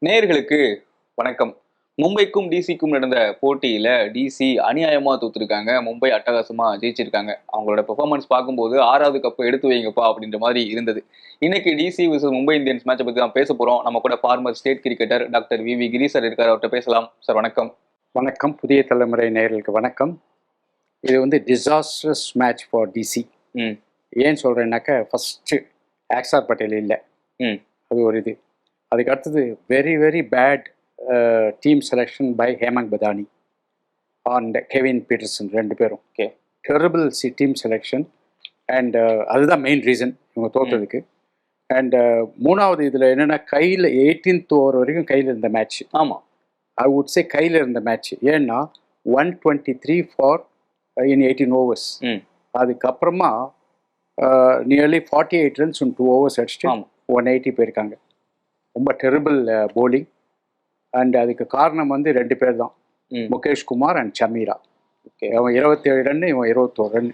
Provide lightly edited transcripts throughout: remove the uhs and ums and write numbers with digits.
நேயர்களுக்கு வணக்கம். மும்பைக்கும் டிசிக்கும் நடந்த போட்டியில டிசி அநியாயமா தோத்துருக்காங்க. மும்பை அட்டகாசமா ஜெயிச்சிருக்காங்க. அவங்களோட பெர்ஃபார்மன்ஸ் பார்க்கும்போது 6வது கப்பை எடுத்து வைங்கப்பா அப்படின்ற மாதிரி இருந்தது. இன்னைக்கு டிசி vs மும்பை இந்தியன்ஸ் மேட்சை பத்தி தான் பேச போறோம். நம்ம கூட former state cricketer doctor V Giri sir இருக்காரு. அவர்கிட்ட பேசலாம். சார் வணக்கம். வணக்கம். புதிய தலைமுறை நேயர்களுக்கு வணக்கம். இது வந்து டிசாஸ்ட்ரஸ் மேட்ச் ஃபார் டிசி. ஏன்னு சொல்கிறேன்னாக்கா, ஃபஸ்ட்டு அக்ஷர் பட்டேல் இல்லை, அது ஒரு இது. அதுக்கு அடுத்தது very very bad team selection by Hemang Badani and Kevin Pietersen, ரெண்டு பேரும் டெரிபிள் டீம் செலெக்ஷன். அண்ட் அதுதான் மெயின் ரீசன் இவங்க தோற்றதுக்கு. அண்ட் மூணாவது இதில் என்னென்னா, கையில் 18th ஓவர் வரைக்கும் கையில் இருந்த மேட்ச். ஆமாம், ஐ வுட் சே கையில் இருந்த மேட்ச். ஏன்னா 123 ஃபார் இன் 18 overs. அதுக்கப்புறமா நியர்லி 48 runs in 2 overs அடிச்சுட்டு 180 போயிருக்காங்க. ரொம்ப டெரிபிள் போலிங். அண்ட் அதுக்கு காரணம் வந்து ரெண்டு பேர் தான், முகேஷ் குமார் அண்ட் சமீரா. அவன் 27 ரன், இவன் 21 ரன்.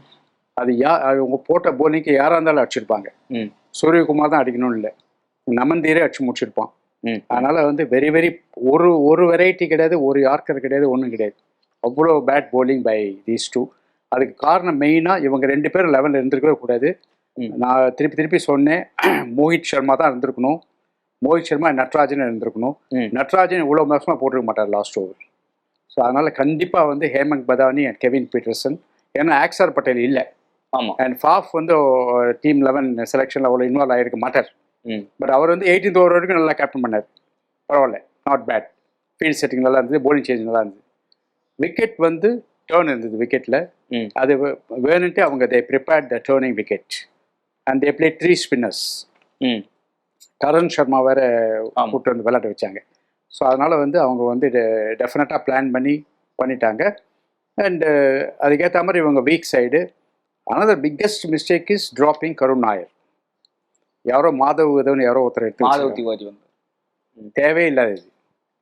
அது அவங்க போட்ட போலிங்க்கு யாராக இருந்தாலும் அடிச்சிருப்பாங்க. சூரியகுமார் தான் அடிக்கணும்னு இல்லை, நமந்தீரே அடிச்சு முடிச்சிருப்பான். அதனால் வந்து வெரி வெரி ஒரு வெரைட்டி கிடையாது, ஒரு யார்க்கர் கிடையாது, ஒன்றும் கிடையாது. அவ்வளோ bad bowling by these two. அதுக்கு காரணம் மெயினாக இவங்க ரெண்டு பேரும் லெவலில் இருந்திருக்கவே கூடாது. நான் திருப்பி சொன்னேன், மோஹித் சர்மா தான் இருந்திருக்கணும். மோஹித் சர்மா நட்ராஜன் இருந்திருக்கணும். நட்ராஜன் இவ்வளோ மோசமாக போட்டிருக்க மாட்டார் லாஸ்ட் ஓவர். ஸோ அதனால் கண்டிப்பாக வந்து Hemang Badani and Kevin Peterson. ஏன்னா அக்ஷர் பட்டேல் இல்லை. ஆமாம். அண்ட் ஃபாஃப் வந்து டீம் 11 செலெக்ஷனில் அவ்வளோ இன்வால்வ் ஆகிருக்க மாட்டார். பட் அவர் வந்து 18th ஓவர் வரைக்கும் நல்லா கேப்டன் பண்ணார். பரவாயில்ல, நாட் பேட். ஃபீல்ட் செட்டிங் நல்லா இருந்தது, போலிங் சேஞ்ச் நல்லா இருந்தது. விக்கெட் வந்து டேர்ன் இருந்தது விக்கெட்டில். அது வேணுன்ட்டு அவங்க they prepared the turning wicket and they play 3 spinners. Karan Sharma வேறு கூட்டு வந்து விளையாட வச்சாங்க. ஸோ அதனால் வந்து அவங்க வந்து டெஃபினட்டாக பிளான் பண்ணிட்டாங்க. அண்டு அதுக்கேற்ற மாதிரி இவங்க weak side. Another biggest mistake is dropping Karun Nair. யாரோ மாதவ் யாரோ ஒருத்தர் எடுத்து தேவையில்லாத இது,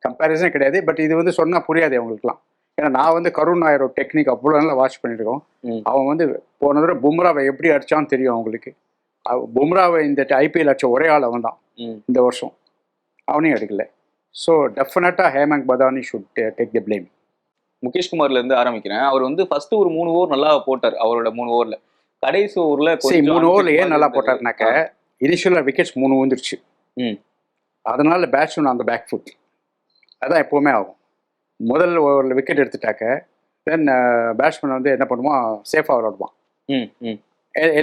கம்பேரிசனே கிடையாது. பட் இது வந்து சொன்னால் புரியாது அவங்களுக்குலாம். ஏன்னா நான் வந்து கருண் நாயரோட டெக்னிக் அவ்வளோ நல்லா வாட்ச் பண்ணியிருக்கோம். அவன் வந்து போன தடவை பும்ராவை எப்படி அடித்தான்னு தெரியும் அவங்களுக்கு. பும்ராவை இந்த ஐபிஎல் அடிச்ச ஒரே ஆள் அவன் தான் இந்த வருஷம். அவனையும் எடுக்கல. ஸோ டெஃபினட்டாக Hemang Badani should take the blame. Mukesh குமார்லேருந்து ஆரம்பிக்கிறேன். அவர் வந்து ஃபர்ஸ்ட் ஒரு 3 ஓவர் நல்லா போட்டார். அவரோட 3 ஓவரில், கடைசி ஓவரில் 3 ஓவரில் ஏன் நல்லா போட்டார்னாக்க, இனிஷியலாக விக்கெட்ஸ் 3 வந்துருச்சு. அதனால பேட்ஸ்மேன் அந்த பேக் ஃபுட். அதான் எப்போவுமே ஆகும். முதல் ஓவரில் விக்கெட் எடுத்துட்டாக்க தென் பேட்ஸ்மேன் வந்து என்ன பண்ணுவான், சேஃபாக விளாடுவான்.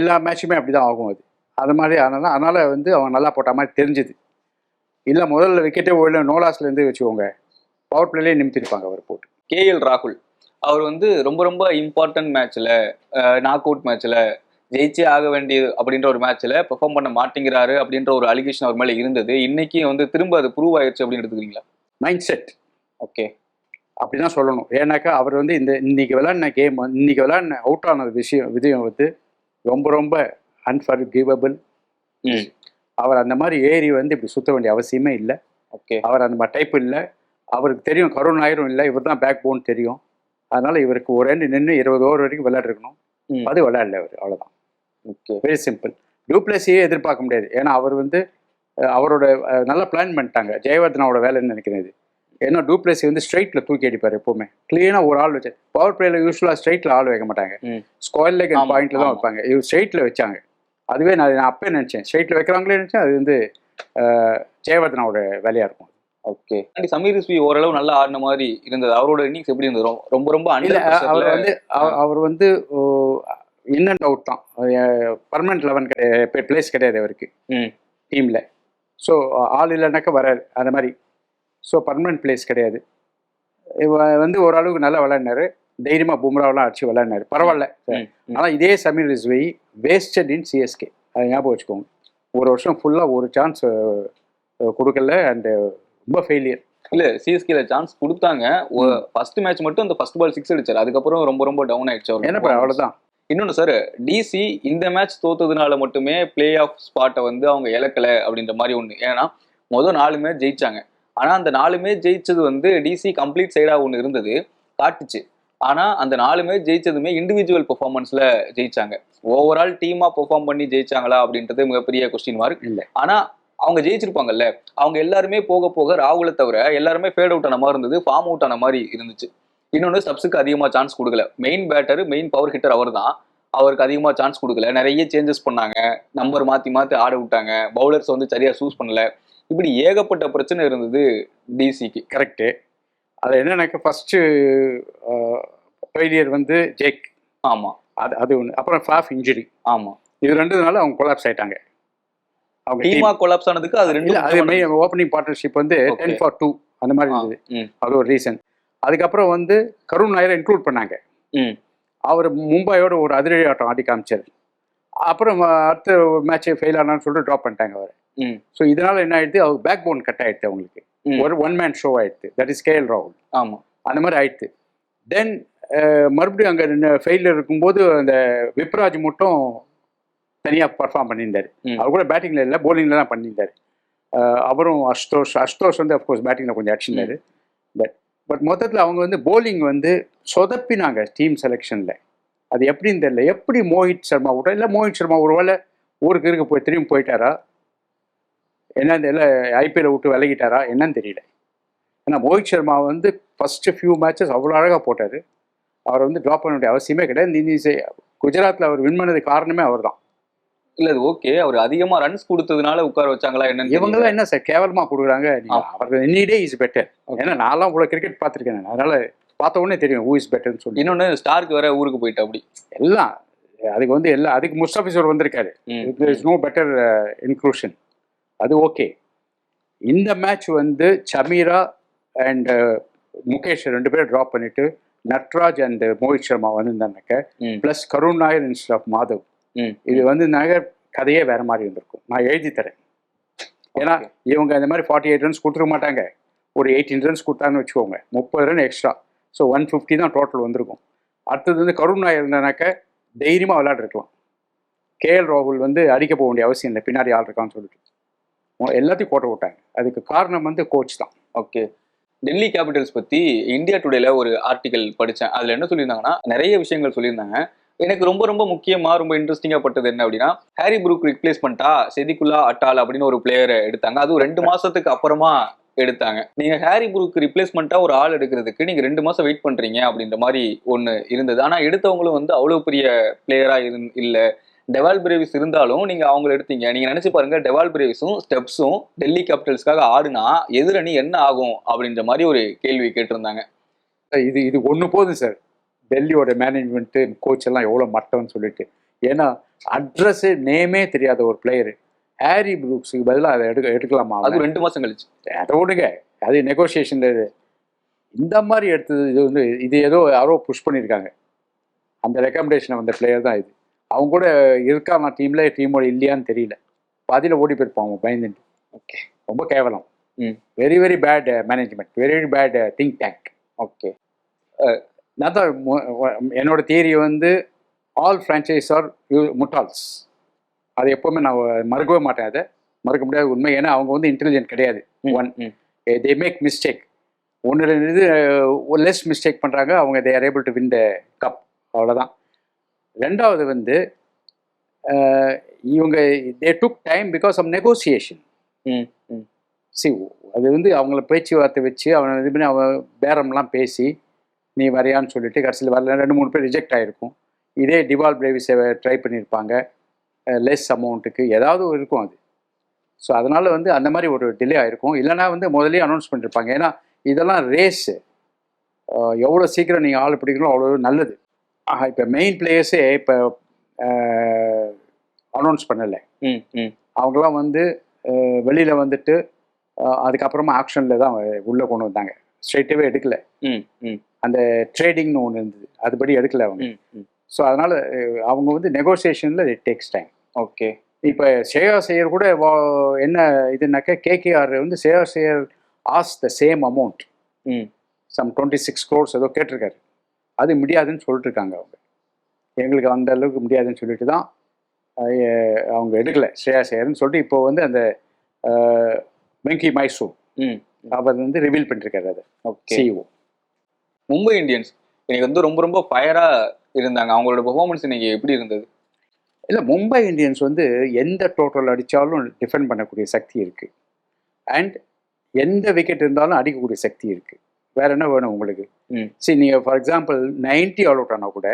எல்லா மேட்சுமே அப்படி தான் ஆகும். அது மாதிரி அதனால் வந்து அவன் நல்லா போட்ட மாதிரி தெரிஞ்சுது. இல்லை முதல்ல விக்கெட்டே ஓடல, நோலாஸ்லேருந்து வச்சுக்கோங்க, பவர் பிளேலேயே நிமித்திருப்பாங்க அவர் போட்டு. கேஎல் ராகுல் அவர் வந்து ரொம்ப இம்பார்ட்டன்ட் மேட்ச்சில், நாக் அவுட் மேட்ச்சில் ஜெயிச்சே ஆக வேண்டியது அப்படின்ற ஒரு மேட்ச்சில் பெர்ஃபார்ம் பண்ண மாட்டேங்கிறாரு அப்படின்ற ஒரு அலிகேஷன் அவர் மேலே இருந்தது. இன்னைக்கு வந்து திரும்ப அது ப்ரூவ் ஆயிடுச்சு அப்படின்னு எடுத்துக்கிறீங்களா? Mind set. ஓகே, அப்படி தான் சொல்லணும். ஏன்னாக்கா அவர் வந்து இன்னைக்கு விளையாடின கேம், இன்னைக்கு விளையாடின அவுட் ஆனது விதம் வந்து ரொம்ப அன்ஃபர்கிவபிள். அவர் அந்த மாதிரி ஏறி வந்து இப்படி சுற்ற வேண்டிய அவசியமே இல்லை. ஓகே, அவர் அந்த மாதிரி டைப் இல்லை. அவருக்கு தெரியும் கருண் நாயரும் இல்லை, இவர் தான் பேக் போன் தெரியும். அதனால இவருக்கு ஒரு ரெண்டு நின்று 20 ஓவர் வரைக்கும் விளையாடுருக்கணும். அது விளையாடல அவர், அவ்வளோதான். Okay, very simple. டூப்ளஸியே எதிர்பார்க்க முடியாது. ஏன்னா அவர் வந்து அவரோட நல்லா பிளான் பண்ணிட்டாங்க. ஜெயவர்தனாவோட வேலைன்னு நினைக்கிறது. ஏன்னா டூப்ளஸி வந்து ஸ்ட்ரைட்டில் தூக்கி அடிப்பார் எப்போவுமே. கிளீனாக ஒரு ஆள் வச்சு, பவர் பிளேயில் யூஸ்வலாக ஸ்ட்ரைட்டில் ஆள் வைக்க மாட்டாங்க, ஸ்கொயர் லெக் அண்ட் பாயிண்டில் தான் வைப்பாங்க. இவர் ஸ்ட்ரைட்டில் வச்சாங்க. அதுவே நான் அப்பயே நினச்சேன், ஸ்ட்ரைட்டில் வைக்கிறாங்களே நினச்சேன். அது வந்து ஜெயவர்தனாவோட வேலையாக இருக்கும். ஓகே, சமீர் ரிஸ்வி ஓரளவு நல்லா ஆடின மாதிரி இருந்தது. அவரோட இன்னிங்ஸ் எப்படி இருந்தது? ரொம்ப அவர் வந்து இன் அண்ட் அவுட் தான். பர்மனெண்ட் 11 பிளேஸ் கிடையாது அவருக்கு டீமில். ஸோ ஆள் இல்லைனாக்கா வராது அந்த மாதிரி. ஸோ பர்மனெண்ட் பிளேஸ் கிடையாது. வந்து ஓரளவுக்கு நல்லா விளையாடினாரு. தைரியமாக பும்ராவெலாம் அடிச்சு விளையாடினாரு, பரவாயில்ல. ஆனால் இதே சமீர் ரிஸ்வி வேஸ்டட் இன் சிஎஸ்கே, அதை ஞாபகம் வச்சுக்கோங்க. ஒரு வருஷம் ஃபுல்லாக ஒரு சான்ஸ் கொடுக்கல. அண்டு ரொம்ப ஃபெயிலியர். இல்லை, சிஎஸ்கேல சான்ஸ் கொடுத்தாங்க. ஃபர்ஸ்ட் மேட்ச் மட்டும் அந்த ஃபர்ஸ்ட் பால் 6 அடிச்சார். அதுக்கப்புறம் ரொம்ப டவுன் ஆயிடுச்சு அவர். என்ன அவ்வளோதான். இன்னொன்று சார், டிசி இந்த மேட்ச் தோத்ததுனால மட்டுமே பிளே ஆஃப் ஸ்பாட்டை வந்து அவங்க இழக்கலை அப்படின்ற மாதிரி ஒன்று. ஏன்னா மொதல் 4 மேட்ச் ஜெயிச்சாங்க. ஆனால் அந்த 4 மேட்ச் ஜெயிச்சது வந்து டிசி கம்ப்ளீட் சைடாக ஒன்று இருந்தது காட்டுச்சு. ஆனால் அந்த 4 மேட்ச் ஜெயிச்சதுமே இண்டிவிஜுவல் பெர்ஃபார்மன்ஸில் ஜெயிச்சாங்க. ஓவரால் டீமாக பெர்ஃபார்ம் பண்ணி ஜெயிச்சாங்களா அப்படின்றது மிகப்பெரிய கொஸ்டின் மார்க். இல்லை, ஆனால் அவங்க ஜெயிச்சிருப்பாங்கல்ல, அவங்க எல்லாருமே போக போக ராகுலை தவிர எல்லாருமே ஃபேட் அவுட் ஆன மாதிரி இருந்தது, ஃபார்ம் அவுட் ஆன மாதிரி இருந்துச்சு. இன்னொன்னு ஸ்டப்ஸுக்கு அதிகமா சான்ஸ் கொடுக்கல. Main batter, main power hitter அவர் தான். அவருக்கு அதிகமா சான்ஸ் கொடுக்கல. நிறைய சேஞ்சஸ் பண்ணாங்க. நம்பர் மாத்தி மாத்தி ஆட விட்டாங்க. பவுலர்ஸ் வந்து சரியா சூஸ் பண்ணல. இப்படி ஏகப்பட்ட பிரச்சனை இருந்தது டிசிக்கு. கரெக்டு. அது என்னன்னாக்க ஃபர்ஸ்ட் ஃபெயிலியர் வந்து ஜேக். ஆமா, அது ஒன்று. அப்புறம் ஃபாஃப் இன்ஜுரி. ஆமா, இது ரெண்டுனால அவங்க கொலாப்ஸ் ஆயிட்டாங்க. அவங்க டீமா கொலாப்ஸ் ஆனதுக்கு அது ரெண்டு. அது ஓப்பனிங் பார்ட்னர்ஷிப் வந்து 10-2 அந்த மாதிரி இருந்தது. அது ஒரு ரீசன். அதுக்கப்புறம் வந்து கருண் நாயரை இன்க்ளூட் பண்ணாங்க. அவர் மும்பையோட ஒரு அதிரடி ஆட்டம் ஆடி காமிச்சார். அப்புறம் அடுத்த மேட்ச் ஃபெயில் ஆனான்னு சொல்லிட்டு ட்ராப் பண்ணிட்டாங்க அவர். ஸோ இதனால என்ன ஆயிடுது, அவர் பேக் போன் கட் ஆயிடுது அவங்களுக்கு. ஒரு ஒன் மேன் ஷோ ஆயிடுது. தட் இஸ் கேஎல் ராகுல். ஆமா, அந்த மாதிரி ஆயிடுது. தென் மறுபடியும் அங்கே ஃபெயிலியர் இருக்கும்போது அந்த விப்ராஜ் மட்டும் தனியாக பர்ஃபார்ம் பண்ணியிருந்தார். அவர் கூட பேட்டிங்கில் இல்லை, போலிங்கில் தான் பண்ணியிருந்தார். அவரும் அஷ்டோஷ் வந்து அஃப்கோர்ஸ் பேட்டிங்கில் கொஞ்சம் அடிச்சிருந்தார். பட் மொத்தத்தில் அவங்க வந்து போலிங் வந்து சொதப்பினாங்க டீம் செலெக்ஷனில். அது எப்படின்னு தெரியல. எப்படி மோஹித் சர்மா விட்டோம், இல்லை மோஹித் சர்மா ஒரு வேளை ஊருக்கு இருக்க திரும்பி போயிட்டாரா, என்னன்னு தெரியல, ஐபிஎல் விட்டு விலகிட்டாரா என்னன்னு தெரியல. ஏன்னா மோஹித் சர்மா வந்து ஃபஸ்ட்டு ஃபியூ மேட்சஸ் அவ்வளோ அழகாக போட்டார். அவரை வந்து ட்ராப் பண்ண வேண்டிய அவசியமே கிடையாது. குஜராத்தில் அவர் வின் பண்ணது காரணமே அவர் தான். இல்ல அது ஓகே, அவர் அதிகமா ரன்ஸ் கொடுத்ததுனால உட்கார வச்சாங்களா என்னன்னு. இவங்க தான் என்ன சார் கேவலமா கொடுக்குறாங்க. அவர் எனிடே இஸ் பெட்டர். ஏன்னா நான்லாம் இவ்வளோ கிரிக்கெட் பார்த்துருக்கேன். அதனால பார்த்த உடனே தெரியும் ஹூ இஸ் பெட்டர்னு சொல்லி. இன்னொன்னு ஸ்டார்க்கு வேற ஊருக்கு போயிட்டு அப்படி எல்லாம் அதுக்கு வந்து எல்லாம் அதுக்கு முஸ்தாபிசூர் வந்திருக்காரு. Is no better inclusion. அது ஓகே. இந்த மேட்ச் வந்து சமீரா அண்ட் முகேஷ் ரெண்டு பேரும் ட்ராப் பண்ணிட்டு நட்ராஜ் அண்ட் மோஹித் சர்மா வந்திருந்தாங்க. Plus Karun Nair instead of Madhav. இது வந்து நகர் கதையே வேற மாதிரி இருந்திருக்கும். நான் எழுதி தரேன். ஏன்னா இவங்க இந்த மாதிரி 48 ரன்ஸ் கொடுத்துருக்க மாட்டாங்க. ஒரு 18 ரன்ஸ் கொடுத்தாங்கன்னு வச்சுக்கோங்க, 30 ரன் எக்ஸ்ட்ரா. ஸோ 150 தான் டோட்டல் வந்திருக்கும். அடுத்தது வந்து கருண் நாயர் இருந்தானாக்க தைரியமாக விளையாடுருக்கலாம். கேஎல் ராகுல் வந்து அடிக்க போக வேண்டிய அவசியம் இல்லை, பின்னாடி ஆள் இருக்கான்னு சொல்லிட்டு எல்லாத்தையும் கோட்டை விட்டாங்க. அதுக்கு காரணம் வந்து கோச் தான். ஓகே. டெல்லி கேபிட்டல்ஸ் பற்றி இந்தியா டுடேல ஒரு ஆர்டிகல் படித்தேன். அதில் என்ன சொல்லியிருந்தாங்கன்னா, நிறைய விஷயங்கள் சொல்லியிருந்தாங்க. எனக்கு ரொம்ப ரொம்ப முக்கியமாக ரொம்ப இன்ட்ரெஸ்டிங்காக பட்டது என்ன அப்படின்னா, ஹாரி ப்ரூக் ரிப்ளேஸ்மெண்ட்டா செதிகுலா அட்டால் அப்படின்னு ஒரு பிளேயரை எடுத்தாங்க. அதுவும் 2 மாசத்துக்கு அப்புறமா எடுத்தாங்க. நீங்க ஹாரி ப்ரூக் ரிப்ளேஸ்மெண்ட்டா ஒரு ஆள் எடுக்கிறதுக்கு நீங்க 2 மாசம் வெயிட் பண்றீங்க அப்படின்ற மாதிரி ஒன்று இருந்தது. ஆனா எடுத்தவங்களும் வந்து அவ்வளவு பெரிய பிளேயரா இல்ல. டெவால் பிரேவிஸ் இருந்தாலும் நீங்க அவங்களை எடுத்தீங்க. நீங்க நினைச்சு பாருங்க, டெவால் பிரேவிஸும் ஸ்டெப்ஸும் டெல்லி கேபிட்டல்ஸ்க்காக ஆடுனா எதிரணி என்ன ஆகும் அப்படின்ற மாதிரி ஒரு கேள்வி கேட்டிருந்தாங்க. இது ஒன்று போதும் சார். டெல்லியோட மேனேஜ்மெண்ட்டு கோச் எல்லாம் எவ்வளோ மட்டம்னு சொல்லிட்டு. ஏன்னா அட்ரஸு நேமே தெரியாத ஒரு பிளேயரு ஹாரி ப்ரூக்ஸுக்கு பதிலாக அதை எடுக்கலாமா? அது 2 மாசம் கழிச்சு. அதை விடுங்க, அது நெகோசியேஷன். இந்த மாதிரி எடுத்தது இது வந்து இது ஏதோ யாரோ புஷ் பண்ணியிருக்காங்க. அந்த ரெக்கமெண்டேஷன் வந்த பிளேயர் தான் இது. அவங்க கூட இருக்காங்க டீம்ல, டீமோட இல்லையான்னு தெரியல. பாதியில் ஓடி போயிருப்பாங்க பயந்துட்டு. ஓகே, ரொம்ப கேவலம். Very very bad management, very very bad think tank. Okay, நான் தான் என்னோட தியரி வந்து ஆல் ஃப்ரான்ச்சைஸ் ஆர் முட்டால்ஸ். அது எப்போவுமே நான் மறுக்கவே மாட்டேன். அதை மறுக்க முடியாத உண்மை. ஏன்னா அவங்க வந்து இன்டெலிஜென்ட் கிடையாது. They make mistake. ஒன்று இது லெஸ் மிஸ்டேக் பண்ணுறாங்க அவங்க. They are able to win the cup, அவ்வளோதான். ரெண்டாவது வந்து இவங்க they took time because of negotiation. அது வந்து அவங்கள பேச்சுவார்த்தை வச்சு அவனை இது பண்ணி அவன் பேரம்லாம் பேசி நீ வரையான்னு சொல்லிட்டு கடைசியில் வரல. 2-3 பேர் ரிஜெக்ட் ஆகிருக்கும். இதே டிவால் பிரேவிஸை ட்ரை பண்ணியிருப்பாங்க லெஸ் அமௌண்ட்டுக்கு, ஏதாவது இருக்கும் அது. ஸோ அதனால் வந்து அந்த மாதிரி ஒரு டிலே ஆகிருக்கும். இல்லைனா வந்து முதலே அனௌன்ஸ் பண்ணியிருப்பாங்க. ஏன்னா இதெல்லாம் ரேஸு, எவ்வளோ சீக்கிரம் நீங்கள் ஆள் பிடிக்கணும் அவ்வளோ நல்லது. இப்போ மெயின் பிளேயர்ஸே இப்போ அனௌன்ஸ் பண்ணலை. அவங்களாம் வந்து வெளியில் வந்துட்டு அதுக்கப்புறமா ஆக்ஷனில் தான் உள்ளே கொண்டு வந்தாங்க. ஸ்ட்ரெயிட்டாகவே எடுக்கலை. அந்த ட்ரேடிங்னு ஒன்று இருந்தது, அதுபடி எடுக்கலை அவங்க. ஸோ அதனால் அவங்க வந்து நெகோசியேஷனில் இட் டேக்ஸ் டைம். ஓகே. இப்போ ஸ்ரேயாஸ் ஐயர் கூட என்ன இதுனாக்கா கேகேஆர் வந்து Shreyas Iyer as the same amount, some 26 crores ஏதோ கேட்டிருக்காரு. அது முடியாதுன்னு சொல்லிட்டு இருக்காங்க அவங்க. எங்களுக்கு அந்த அளவுக்கு முடியாதுன்னு சொல்லிட்டு தான் அவங்க எடுக்கலை ஸ்ரேயாஸ் ஐயர்னு சொல்லிட்டு. இப்போ வந்து அந்த வெங்கி மைசூர் அவர் வந்து ரிவீல் பண்ணிருக்காரு அதை. சிஇஓ. மும்பை இந்தியன்ஸ் இன்னைக்கு வந்து ரொம்ப ரொம்ப ஃபயரா இருந்தாங்க. அவங்களோட பெர்ஃபார்மன்ஸ் இன்னைக்கு எப்படி இருந்தது? இல்லை, மும்பை இந்தியன்ஸ் வந்து எந்த டோட்டல் அடித்தாலும் டிஃபெண்ட் பண்ணக்கூடிய சக்தி இருக்குது. அண்ட் எந்த விக்கெட் இருந்தாலும் அடிக்கக்கூடிய சக்தி இருக்குது. வேற என்ன வேணும் உங்களுக்கு? சரி, நீங்கள் ஃபார் எக்ஸாம்பிள் 90 ஆல் அவுட் ஆனால் கூட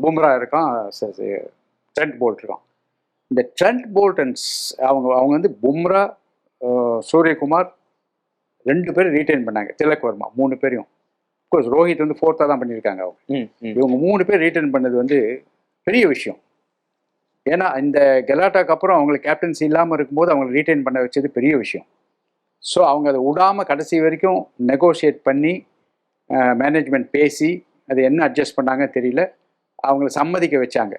பும்ரா இருக்கான், ட்ரெண்ட் போல்ட் இருக்கான். இந்த ட்ரெண்ட் போல்ட் அண்ட் அவங்க வந்து பும்ரா, சூரியகுமார் 2 பேரும் ரீட்டைன் பண்ணாங்க. திலக் வர்மா 3 பேரையும். அஃப்கோர்ஸ் ரோஹித் வந்து 4th தான் பண்ணியிருக்காங்க அவங்க. இவங்க 3 பேர் ரீட்டைன் பண்ணது வந்து பெரிய விஷயம். ஏன்னா இந்த கெலாட்டாக்கு அப்புறம் அவங்களுக்கு கேப்டன்சி இல்லாமல் இருக்கும்போது அவங்களை ரீட்டைன் பண்ண வச்சது பெரிய விஷயம். ஸோ அவங்க அதை விடாமல் கடைசி வரைக்கும் நெகோஷியேட் பண்ணி மேனேஜ்மெண்ட் பேசி அது என்ன அட்ஜஸ்ட் பண்ணாங்கன்னு தெரியல, அவங்கள சம்மதிக்க வச்சாங்க.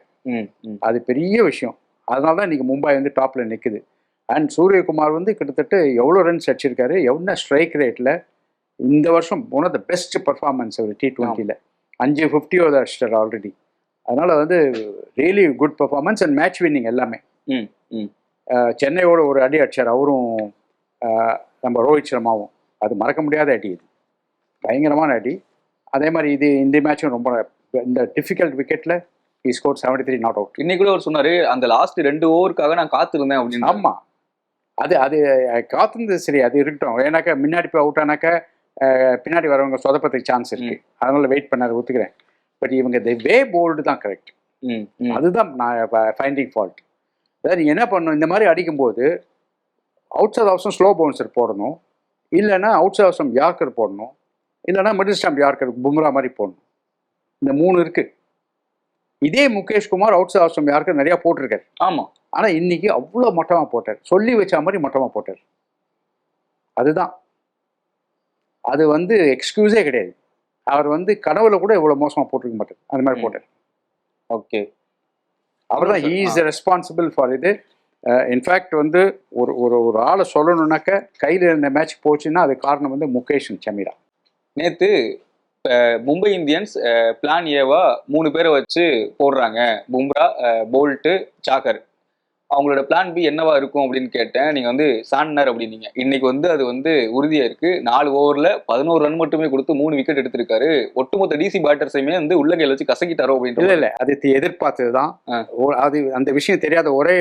அது பெரிய விஷயம். அதனால தான் இன்றைக்கி மும்பை வந்து டாப்பில் நிற்குது. அண்ட் சூரியகுமார் வந்து கிட்டத்தட்ட எவ்வளோ ரன்ஸ் அடிச்சிருக்காரு, எவ்வளோ ஸ்ட்ரைக் ரேட்டில் இந்த வருஷம் one of the best performance அவர் T20யில் 550 அடிச்சிட்டார் ஆல்ரெடி. அதனால் வந்து really good performance and match winning எல்லாமே. சென்னையோட ஒரு அடி அடிச்சார் அவரும், நம்ம ரோஹித் சர்மாவும். அது மறக்க முடியாத அடி, இது பயங்கரமான அடி. அதே மாதிரி இந்த மேட்சும் ரொம்ப இந்த டிஃபிகல்ட் விக்கெட்டில் he scored 73 நாட் அவுட். இன்னைக்கு கூட அவர் சொன்னாரு, அந்த லாஸ்ட் 2 ஓவருக்காக நான் காத்திருந்தேன் அப்படின்னு. ஆமா, அது காத்திருந்தது சரி, அது இருக்கட்டும். ஏன்னாக்கா முன்னாடி போய் அவுட் ஆனாக்கா பின்னாடி வரவங்க சொதப்பத்துக்கு சான்ஸ் இருக்கு, அதனால வெயிட் பண்ணாரு, ஒத்துக்கிறேன். பட் இவங்க தி வே போல்டு தான் கரெக்ட். அதுதான் நான் ஃபைண்டிங் ஃபால்ட். அதாவது நீங்கள் என்ன பண்ணணும், இந்த மாதிரி அடிக்கும்போது அவுட் சைட் அவசரம் ஸ்லோ பவுன்சர் போடணும், இல்லைன்னா அவுட் சைட் அவசரம் யார்க்கர் போடணும், இல்லைன்னா மிடில் ஸ்டாம்ப் யார்க்கர் பும்ரா மாதிரி போடணும். இந்த 3 இருக்கு. இதே முகேஷ் குமார் அவுட் சைட் அவசரம் யார்க்கர் நிறையா போட்டிருக்காரு. ஆமாம். ஆனால் இன்னைக்கு அவ்வளோ மட்டமாக போட்டார், சொல்லி வச்ச மாதிரி மட்டமாக போட்டார். அதுதான், அது வந்து எக்ஸ்கியூஸே கிடையாது. அவர் வந்து கனவுல கூட இவ்வளோ மோசமாக போட்டிருக்க மாட்டார், அந்த மாதிரி போட்டார். ஓகே, அவர் தான் ஹீ இஸ் ரெஸ்பான்சிபிள் ஃபார் இது. இன்ஃபேக்ட் வந்து ஒரு ஒரு ஒரு ஆளை சொல்லணுன்னாக்க கையில் இருந்த மேட்ச் போச்சுன்னா அது காரணம் வந்து முகேஷ் சமீரா. நேற்று மும்பை இந்தியன்ஸ் பிளான் ஏவா 3 பேரை வச்சு போடுறாங்க, பும்ரா, போல்ட்டு, சாக்கர். அவங்களோட பிளான் பி என்னவா இருக்கும் அப்படின்னு கேட்டேன். நீங்க வந்து சாண்டனர் அப்படின்னீங்க. இன்னைக்கு வந்து அது வந்து உறுதியா இருக்கு. 4 ஓவர்ல 11 ரன் மட்டுமே கொடுத்து 3 விக்கெட் எடுத்திருக்காரு. ஒட்டுமொத்த டிசி பேட்டர்ஸையுமே வந்து உள்ளங்கையில வச்சு கசக்கிட்டாரோ அப்படின்னு. இல்ல அது எதிர்பார்த்தது தான். அது அந்த விஷயம் தெரியாத ஒரே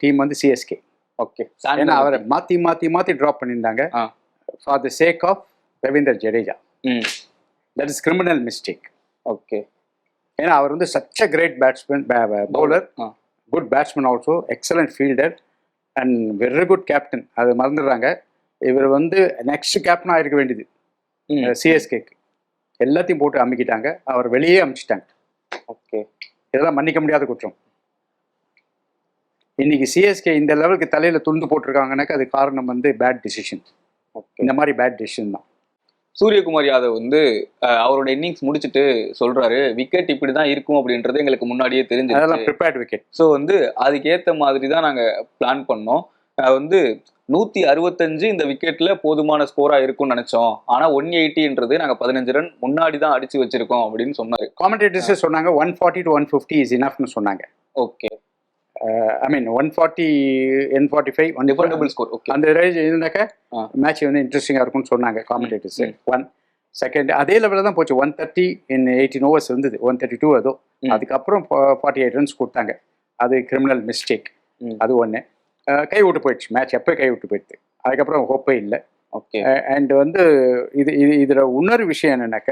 டீம் வந்து சிஎஸ்கே. ஓகே, ஏன்னா அவரை மாத்தி மாத்தி மாத்தி டிராப் பண்ணியிருந்தாங்க for the sake of Ravindra Jadeja. That is criminal mistake. Okay, ஏன்னா அவர் வந்து such a great batsman, bowler, good batsman also, excellent fielder and very good captain. அது மறந்துடுறாங்க. இவர் வந்து நெக்ஸ்ட் கேப்டனாக இருக்க வேண்டியது சிஎஸ்கேக்கு. எல்லாத்தையும் போட்டு அமுக்கிட்டாங்க, அவர் வெளியே அமுச்சிட்டாங்க. ஓகே, இதெல்லாம் மன்னிக்க முடியாத குற்றம். இன்னைக்கு சிஎஸ்கே இந்த லெவலுக்கு தலையில் துண்டு போட்டிருக்காங்கன்னாக்க அது காரணம் வந்து பேட் டிசிஷன். இந்த மாதிரி பேட் டிசிஷன் தான். சூரியகுமார் யாதவ் வந்து அவரோட இன்னிங்ஸ் முடிச்சுட்டு சொல்றாரு, விக்கெட் இப்படிதான் இருக்கும் அப்படின்றது எங்களுக்கு முன்னாடியே தெரிஞ்சு, அதெல்லாம் ப்ரிப்பேர்ட் விக்கெட். ஸோ வந்து அதுக்கேற்ற மாதிரி தான் நாங்கள் பிளான் பண்ணோம். வந்து 165 இந்த விக்கெட்ல போதுமான ஸ்கோரா இருக்கும்னு நினைச்சோம். ஆனா 180ன்றது நாங்கள் 15 ரன் முன்னாடி தான் அடிச்சு வச்சிருக்கோம் அப்படின்னு சொன்னாரு. காமெண்டேட்டர்ஸே சொன்னாங்க 140 to 150 இஸ் இனஃப்னு சொன்னாங்க. ஓகே, ஐ மீன் 140 N45 டிஃபெண்டபிள் ஸ்கோர். ஓகே, அந்த ரேஞ்ச் இருந்தாக்க மேட்ச் வந்து இன்ட்ரெஸ்டிங்காக இருக்கும்னு சொன்னாங்க காமெண்டேட்டர்ஸ். 1 செகண்ட் அதே லெவலில் தான் போச்சு. 130 in 18 overs இருந்தது, 132 அதோ. அதுக்கப்புறம் 48 ரன்ஸ் கொடுத்தாங்க. அது கிரிமினல் மிஸ்டேக். அது ஒன்று கை விட்டு போயிடுச்சு, மேட்ச் எப்போ கை விட்டு போயிடுது. அதுக்கப்புறம் ஹோப்பே இல்லை. ஓகே, அண்ட் வந்து இதில் இன்னொரு விஷயம் என்னன்னாக்க,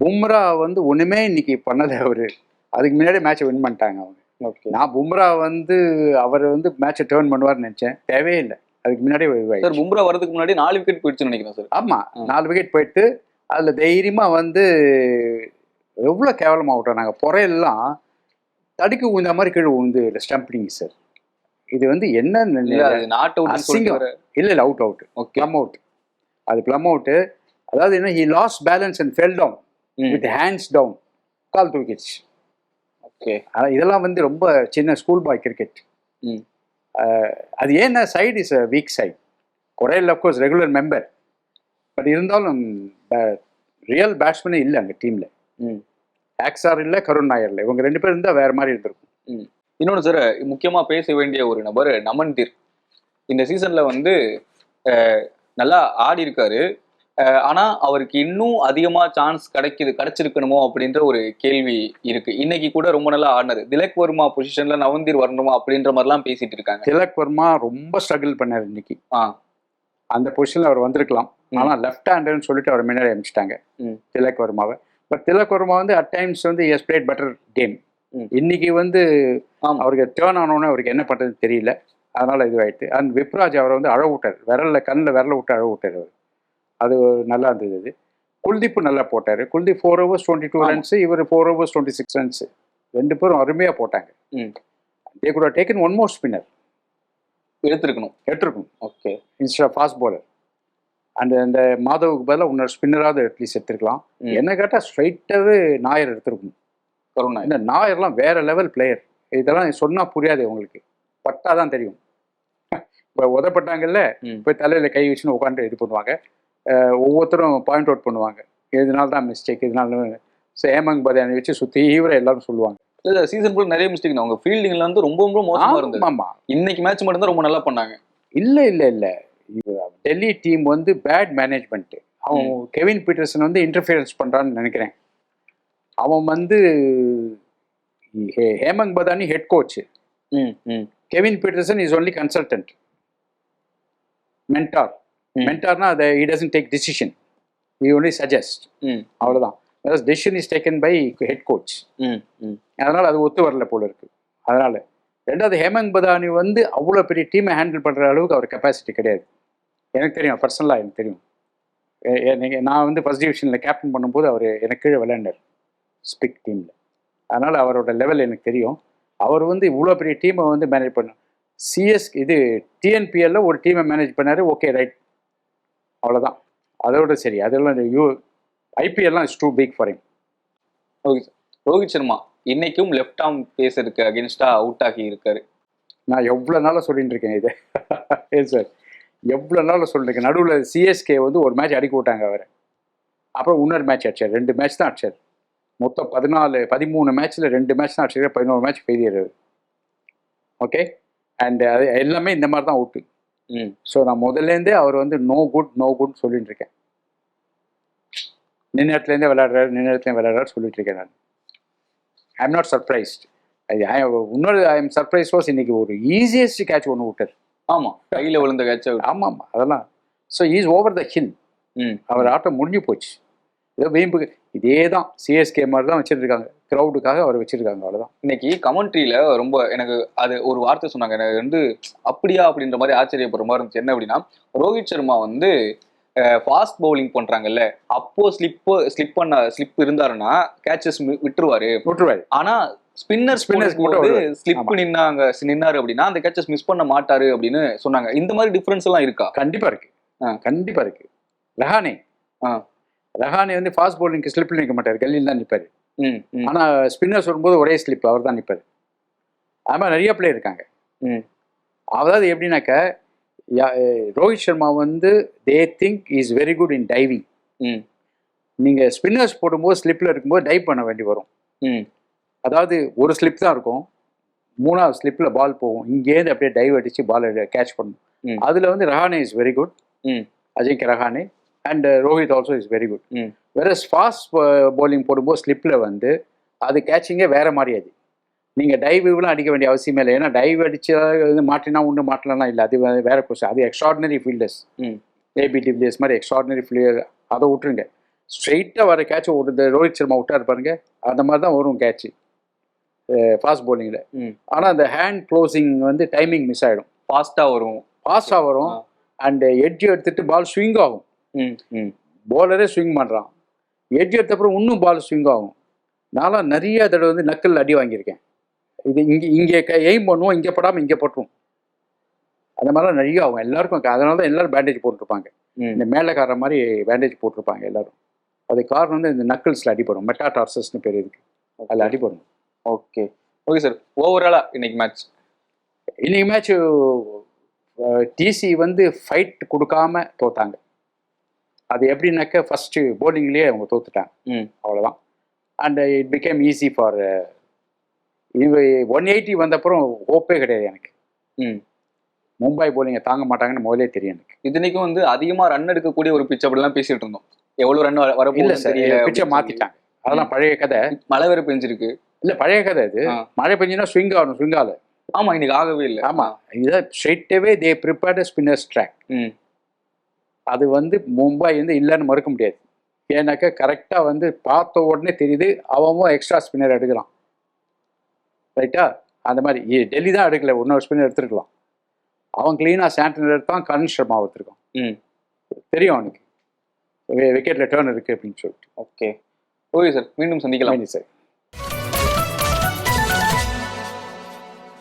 பும்ரா வந்து ஒன்றுமே இன்னைக்கு பண்ணலை அவர். அதுக்கு முன்னாடி மேட்சை வின் பண்ணிட்டாங்க அவங்க. ஓகே, நான் பும்ரா வந்து அவர் வந்து மேட்சை டேர்ன் பண்ணுவார்னு நினச்சேன், தேவையே இல்லை. அதுக்கு முன்னாடி சார் பும்ரா வரதுக்கு முன்னாடி 4 விக்கெட் போயிடுச்சுன்னு நினைக்கிறேன் சார். ஆமாம், 4 விக்கெட் போயிட்டு அதில் தைரியமாக வந்து எவ்வளோ கேவலமாக அவுட் ஆனாங்க. பொறையெல்லாம் தடுக்கி உந்த மாதிரி கீழே உந்து இல்லை ஸ்டம்பிங் சார். இது வந்து என்ன அசிங்கம். இல்லை இல்லை, out out. Okay, plumb out. அது ப்ளம் அவுட்டு. அதாவது என்ன, he lost balance and fell down with hands down, கால் தூக்கிடுச்சு. ஓகே, இதெல்லாம் வந்து ரொம்ப சின்ன ஸ்கூல் பாய் கிரிக்கெட். அது ஏன்னா side is a weak side. கொரையில் அஃப்கோர்ஸ் ரெகுலர் மெம்பர், பட் இருந்தாலும் ரியல் பேட்ஸ்மேனே இல்லை அங்கே டீமில். ஆக்ஸார் இல்லை, கருண் நாயர் இல்லை. இவங்க 2 பேர் இருந்தால் வேறு மாதிரி இருந்திருக்கும். இன்னொன்று சார், முக்கியமாக பேச வேண்டிய ஒரு நபர் நமன்தீர். இந்த சீசனில் வந்து நல்லா ஆடி இருக்காரு. ஆனா அவருக்கு இன்னும் அதிகமா சான்ஸ் கிடைச்சிருக்கணுமோ அப்படின்ற ஒரு கேள்வி இருக்கு. இன்னைக்கு கூட ரொம்ப நல்லா ஆடினாரு. திலக் வர்மா பொசிஷன்ல நவந்தீர் வரணுமா அப்படின்ற மாதிரிலாம் பேசிட்டு இருக்காங்க. திலக் வர்மா ரொம்ப ஸ்ட்ரகிள் பண்ணார் இன்னைக்கு. ஆ அந்த பொசிஷன்ல அவர் வந்திருக்கலாம். ஆனா லெஃப்ட் ஹேண்டர்னு சொல்லிட்டு அவர் முன்னாடி அனுப்பிச்சிட்டாங்க திலக் வர்மாவை. பட் திலக் வர்மா வந்து அட் டைம்ஸ் வந்து ஹஸ் பிளேட் பெட்டர் கேம். இன்னைக்கு வந்து அவருக்கு டேர்ன் ஆனோன்னு அவருக்கு என்ன பண்றதுன்னு தெரியல. அதனால இதுவாயிட்டு. அண்ட் விப்ராஜ் அவரை வந்து அழ விட்டார். கண்ணில் விரல விட்டு அழ விட்டார் அவர். அது நல்லா இருந்தது. அது குல்தீப் நல்லா போட்டார். குல்தீப் 4 overs 22 runs, இவர் 4 overs 26 runs. ரெண்டு பேரும் அருமையா போட்டாங்க. They could have taken one more spinner. எடுத்திருக்கணும். Okay, instead of fast bowler. And அந்த மாதவுக்கு பதிலாக இன்னொரு ஸ்பின்னராவது அட்லீஸ்ட் எடுத்துருக்கலாம். என்ன கேட்டால் ஸ்ட்ரைட்டாகவே நாயர் எடுத்திருக்கணும். இந்த நாயர்லாம் வேற லெவல் பிளேயர். இதெல்லாம் சொன்னால் புரியாது உங்களுக்கு, பட்டாதான் தெரியும். இப்போ உதப்பட்டாங்கல்ல, போய் தலையில் கை வச்சுன்னு உட்காந்து இது பண்ணுவாங்க. ஒவ்வொருத்தரும் பாயிண்ட் அவுட் பண்ணுவாங்க. இதனால தான் மிஸ்டேக், இதனால ஹேமங் பதானி வச்சு தீவிர எல்லாரும் சொல்லுவாங்க. சீசன் ஃபுல் நிறைய மிஸ்டேக். அவங்க ஃபீல்டிங்ல வந்து ரொம்ப ரொம்ப மோசமா இருந்தது. ஆமா, இன்னைக்கு மேட்ச் மட்டும் தான் ரொம்ப நல்லா பண்ணாங்க. இல்ல டெல்லி டீம் வந்து பேட் மேனேஜ்மெண்ட். அவன் கெவின் பீட்டர்சன் வந்து இன்டர்ஃபியரன்ஸ் பண்றான்னு நினைக்கிறேன். அவன் வந்து Hemang Badani head coach, Kevin Pietersen is only consultant, மென்டார்னா அதை he doesn't take decision, he only suggest. அவ்வளவுதான். Decision is taken by head coach. அதனால அது ஒத்து வரல போல இருக்கு. அதனால ரெண்டாவது ஹேமங் பதானி வந்து அவ்வளோ பெரிய டீமை ஹேண்டில் பண்ணுற அளவுக்கு அவர் கெப்பாசிட்டி கிடையாது. எனக்கு தெரியும், பர்சனலாக எனக்கு தெரியும். நான் வந்து ஃபர்ஸ்ட் டிவிஷனில் கேப்டன் பண்ணும்போது அவர் எனக்கு கீழே விளையாண்டார் ஸ்பிக் டீமில். அதனால் அவரோட லெவல் எனக்கு தெரியும். அவர் வந்து இவ்வளோ பெரிய டீமை வந்து மேனேஜ் பண்ண டிஎன்பிஎல்ல ஒரு டீமை மேனேஜ் பண்ணார். ஓகே, ரைட், அவ்வளோதான். அதோட சரி. அதெல்லாம் ஐபிஎல்லாம் is too big for him. Okay sir. Rohit Sharma இன்னைக்கும் லெஃப்ட் ஆர்ம் பேசருக்கு அகேன்ஸ்டா அவுட் ஆகி இருக்காரு. நான் எவ்வளோ நாளாக சொல்லிட்டு இருக்கேன் இதை. ஏன் சார், எவ்வளோ நாளாக சொல்லிருக்கேன். நடுவில் சிஎஸ்கே வந்து ஒரு மேட்ச் அடிக்க விட்டாங்க அவர். அப்புறம் இன்னொரு மேட்ச் அடிச்சார். 2 மேட்ச் தான் அடிச்சார். மொத்தம் 13 மேட்ச்சில் 2 மேட்ச் தான் அடிச்சார். 11 மேட்ச் ஃபெயிலியர். ஓகே, அண்ட் அது எல்லாமே இந்த மாதிரி தான் அவுட்டு. ஸோ நான் முதல்லேருந்தே அவர் வந்து நோ குட் சொல்லிட்டு இருக்கேன். நின்ன இடத்துலேருந்தே விளையாடுறாரு சொல்லிட்டு இருக்கேன் நான். I am not surprised. இன்னொரு ஐ எம் சர்ப்ரைஸ் வாஸ் இன்னைக்கு ஒரு ஈஸியஸ்ட் கேட்ச் ஒன்று விட்டார். ஆமாம், கையில் விழுந்த கேட்ச். ஆமாம், அதெல்லாம். So is over the hill. அவர் ஆட்டம் முடிஞ்சு போச்சு. ஏதோ வீம்புக்கு இதே தான் சிஎஸ்கே மாதிரி தான் வச்சுருக்காங்க, க்ரௌடுக்காக அவர் வச்சுருக்காங்க, அவ்வளோதான். இன்னைக்கு கமெண்ட்ரியில் ரொம்ப எனக்கு அது ஒரு வார்த்தை சொன்னாங்க, எனக்கு வந்து அப்படியா அப்படின்ற மாதிரி ஆச்சரியப்படுற மாதிரி இருந்துச்சு. என்ன அப்படின்னா, ரோஹித் சர்மா வந்து ஃபாஸ்ட் பவுலிங் பண்றாங்கல்ல, அப்போ ஸ்லிப் இருந்தாருன்னா கேச்சஸ் விட்டுருவாரு. ஆனா ஸ்பின்னர்ஸ் ஸ்லிப் நின்னாரு அப்படின்னா அந்த கேச்சஸ் மிஸ் பண்ண மாட்டாரு அப்படின்னு சொன்னாங்க. இந்த மாதிரி டிஃபரன்ஸ் எல்லாம் இருக்கா? கண்டிப்பா இருக்கு. ரஹானே வந்து ஃபாஸ்ட் பவுலிங்க்கு ஸ்லிப்ல நிற்க மாட்டாரு, கல்லியில் தான் நிற்பாரு. ஆனா ஸ்பின்னர்ஸ் வரும்போது ஒரே ஸ்லிப், அவர் தான் நிற்பாரு. அது மாதிரி நிறைய பிளேயர் இருக்காங்க. அதாவது எப்படின்னாக்க, ரோஹித் சர்மா வந்து they think is very good in diving. நீங்கள் ஸ்பின்னர்ஸ் போடும்போது ஸ்லிப்பில் இருக்கும்போது டைவ் பண்ண வேண்டி வரும். அதாவது ஒரு ஸ்லிப் தான் இருக்கும், 3வது ஸ்லிப்பில் பால் போகும், இங்கேருந்து அப்படியே டைவ் அடித்து பால் கேட்ச் பண்ணும். அதில் வந்து Rahane is very good, Ajinkya Rahane, and Rohit also is very good. வேற ஃபாஸ்ட் பவுலிங் போடும்போது ஸ்லிப்பில் வந்து அது கேட்சிங்கே வேற மாதிரி. அது நீங்கள் டைவ்லாம் அடிக்க வேண்டிய அவசியமே இல்லை. ஏன்னா டைவ் அடிச்சா மாட்டினா ஒன்று மாட்டலாம் இல்லை, அது வேற கொஸ்டின். அது எக்ஸ்ட்ராடினரி ஃபீல்டர்ஸ், ஏபி டிவிலியர்ஸ் மாதிரி எக்ஸ்ட்ராடினரி ஃபீல்டர். அதை விட்டுருங்க, ஸ்ட்ரெயிட்டாக வர கேட்ச் ஓடுது. ரோஹித் சர்மா விட்டார் பாருங்க, அந்த மாதிரி தான் வரும் கேட்ச் ஃபாஸ்ட் பவுலிங்கில். ஆனால் அந்த ஹேண்ட் க்ளோசிங் வந்து டைமிங் மிஸ் ஆகிடும். ஃபாஸ்ட்டாக வரும் அண்ட் எட்ஜ் எடுத்துட்டு பால் ஸ்விங் ஆகும். பவுலரே ஸ்விங் பண்ணுறான், எட்ஜ் எடுத்தப்பறம் இன்னும் பால் ஸ்விங் ஆகும். நான்லாம் நிறைய தடவை வந்து நக்கல் அடி வாங்கியிருக்கேன். இது இங்கே எய்ம் பண்ணுவோம், இங்கே படாமல் இங்கே போட்டுரும். அந்த மாதிரிலாம் நிறைய ஆகும் எல்லாருக்கும். அதனால தான் எல்லாரும் பேண்டேஜ் போட்டிருப்பாங்க, இந்த மேலக்கார மாதிரி பேண்டேஜ் போட்டிருப்பாங்க எல்லாரும். அது காரணம் வந்து இந்த நக்கல்ஸில் அடிப்படும், மெட்டாடார்சஸ்னு பேர் இருக்கு, அதில் அடிப்படும். Okay sir. ஓவராலாக இன்னைக்கு மேட்ச் டிசி வந்து ஃபைட் கொடுக்காம தோத்தாங்க. அது எப்படின்னாக்க ஃபர்ஸ்ட் போலிங்லேயே அவங்க தோத்துட்டாங்க, அவ்வளோதான். And it became easy for 180 வந்தப்புறம் ஹோப்பே கிடையாது எனக்கு. மும்பை போலிங்கை தாங்க மாட்டாங்கன்னு முதலே தெரியும் எனக்கு. இத்தனைக்கும் வந்து அதிகமா ரன் எடுக்கக்கூடிய ஒரு பிச் அப்படிலாம் பேசிட்டு இருந்தோம். எவ்வளவு ரன் இல்லை வரப்போகுதுன்னு சார், தெரியல பிச்சை அப்படின்னு சொல்லி. மாற்றிட்டாங்க. அதெல்லாம் பழைய கதை. மழை வேற பெஞ்சிருக்கு. இல்லை பழைய கதை இது. ஆ. மழை பெஞ்சுன்னா ஸ்விங் ஆகணும், ஸ்விங் ஆகல. ஆமா, இன்னைக்கு ஆகவே இல்லை. ஆமாம், இதை ஸ்ட்ரெயிட்டவே தே ப்ரிப்பேர்ட் ஸ்பின்னர்ஸ் ட்ராக். ம். அது வந்து மும்பை வந்து இல்லைன்னு மறுக்க முடியாது. ஏன்னாக்கா கரெக்டாக வந்து பார்த்த உடனே தெரியுது அவன் எக்ஸ்ட்ரா ஸ்பின்னர் எடுக்கிறான். ரைட்டா? அந்த மாதிரி டெல்லி தான் எடுக்கல, இன்னொரு ஸ்பின்னர் எடுத்துருக்கலாம். அவன் கிளீனாக சாண்டனர் எடுத்தான், கரண் சர்மா எடுத்துருக்கான். ம். தெரியும் அவனுக்கு விக்கெட்டில் டேர்ன் இருக்குது அப்படின்னு சொல்லிட்டு. ஓகே சார், மீண்டும் சந்திக்கலாம். சார்.